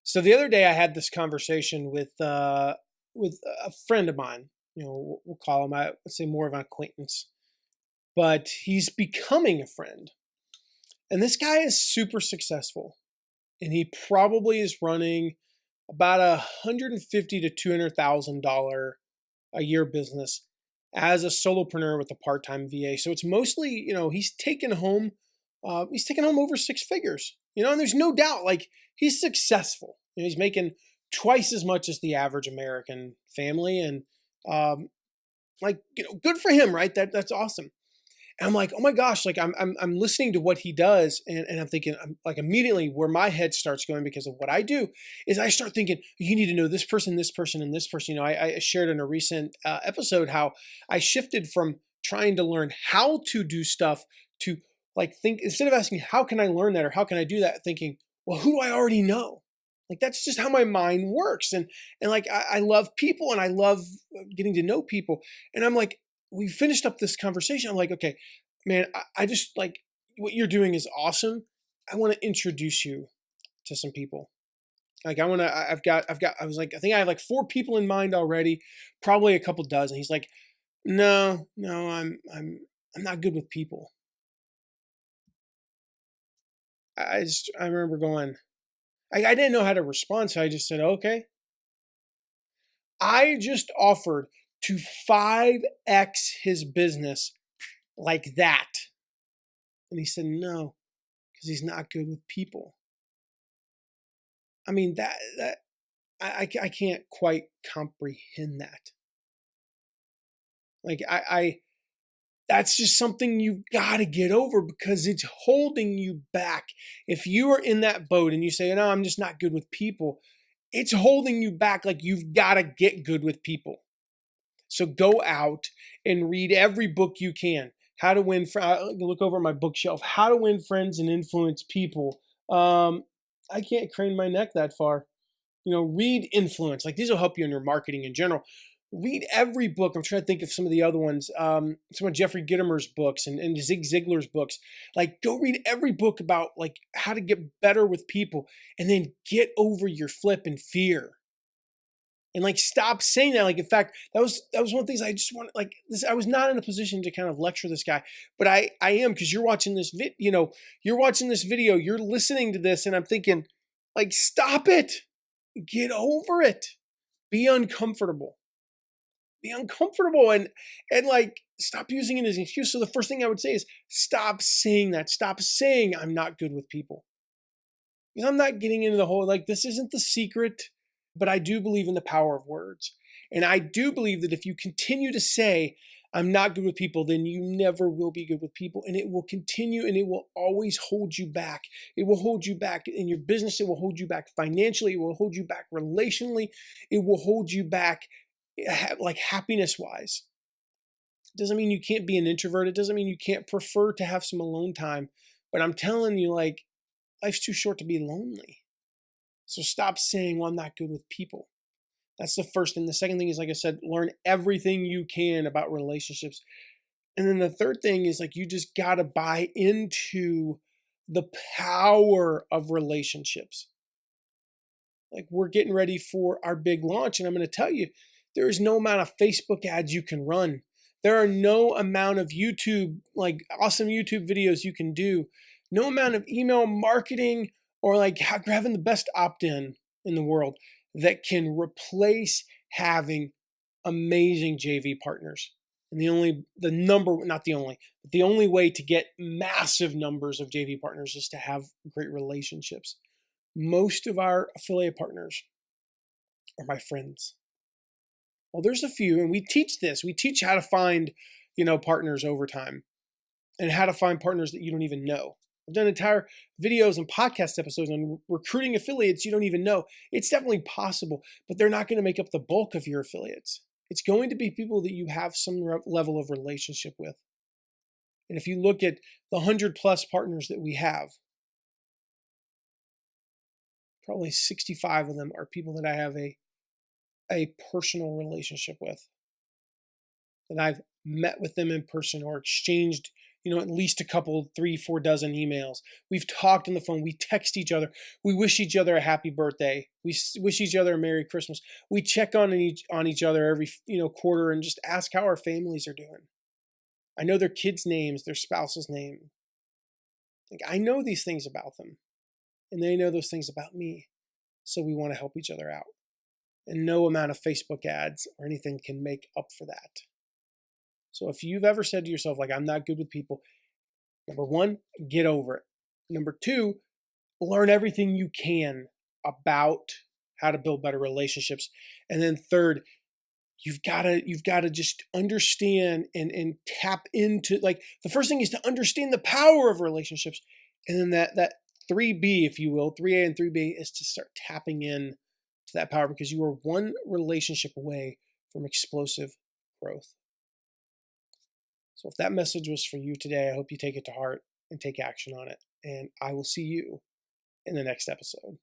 So the other day I had this conversation with a friend of mine. We'll call him, let's say, more of an acquaintance, but he's becoming a friend. And this guy is super successful, and he probably is running about $150 to $200,000 a year business as a solopreneur with a part-time VA. So it's mostly, he's taken home over six figures. And there's no doubt, like, he's successful. He's making twice as much as the average American family, and um, good for him, right? That's awesome. And I'm like, oh my gosh, like I'm listening to what he does, and I'm thinking, I'm like, immediately where my head starts going because of what I do is I start thinking, you need to know this person, this person, and this person. I shared in a recent episode how I shifted from trying to learn how to do stuff to, like, think, instead of asking how can I learn that or how can I do that, thinking, well, who do I already know? Like, that's just how my mind works. And like, I love people, and I love getting to know people. And I'm like, we finished up this conversation. I'm like, okay, man, I just, like, what you're doing is awesome. I want to introduce you to some people. Like, I was like, I think I have like four people in mind already, probably a couple dozen. He's like, no, I'm not good with people. I remember going, I didn't know how to respond. So I just said, okay. I just offered to 5X his business like that. And he said, no, because he's not good with people. I mean, that I can't quite comprehend that. Like, that's just something you got to get over because it's holding you back. If you are in that boat and you say, no, I'm just not good with people, it's holding you back. Like, you've got to get good with people. So go out and read every book you can. How to win, look over my bookshelf, How to Win Friends and Influence People. I can't crane my neck that far. Read Influence. Like, these will help you in your marketing in general. Read every book. I'm trying to think of some of the other ones. Some of Jeffrey Gitomer's books and Zig Ziglar's books. Like, go read every book about, like, how to get better with people, and then get over your flip and fear. And, like, stop saying that. Like, in fact, that was one of the things I just wanted, like, this. I was not in a position to kind of lecture this guy, but I am, because you're watching this you're watching this video, you're listening to this, and I'm thinking, like, stop it. Get over it. Be uncomfortable. Be uncomfortable, and like, stop using it as an excuse. So the first thing I would say is stop saying that. Stop saying I'm not good with people. Because I'm not getting into the whole, like, this isn't the secret, but I do believe in the power of words. And I do believe that if you continue to say I'm not good with people, then you never will be good with people. And it will continue, and it will always hold you back. It will hold you back in your business. It will hold you back financially. It will hold you back relationally. It will hold you back, like, happiness wise. It doesn't mean you can't be an introvert. It doesn't mean you can't prefer to have some alone time. But I'm telling you, like, life's too short to be lonely. So stop saying, well, I'm not good with people. That's the first thing. The second thing is, like I said, learn everything you can about relationships. And then the third thing is, like, you just got to buy into the power of relationships. Like, we're getting ready for our big launch, and I'm going to tell you, there is no amount of Facebook ads you can run. There are no amount of YouTube, like, awesome YouTube videos you can do. No amount of email marketing, or, like, having the best opt-in the world, that can replace having amazing JV partners. And the only way to get massive numbers of JV partners is to have great relationships. Most of our affiliate partners are my friends. Well, there's a few, and we teach this. We teach how to find, partners over time, and how to find partners that you don't even know. I've done entire videos and podcast episodes on recruiting affiliates you don't even know. It's definitely possible, but they're not going to make up the bulk of your affiliates. It's going to be people that you have some level of relationship with. And if you look at the 100+ partners that we have, probably 65 of them are people that I have a personal relationship with, that I've met with them in person or exchanged at least a couple, 3, 4 dozen emails. We've talked on the phone. We text each other. We wish each other a happy birthday. We wish each other a Merry Christmas. We check on each other every, quarter and just ask how our families are doing. I know their kids' names, their spouse's name. Like, I know these things about them, and they know those things about me. So we want to help each other out. And no amount of Facebook ads or anything can make up for that. So if you've ever said to yourself, like, I'm not good with people, number one, get over it. Number two, learn everything you can about how to build better relationships. And then third, you've got to just understand and tap into, like, the first thing is to understand the power of relationships. And then that 3B, if you will, 3A and 3B, is to start tapping in to that power, because you are one relationship away from explosive growth. So if that message was for you today, I hope you take it to heart and take action on it. And I will see you in the next episode.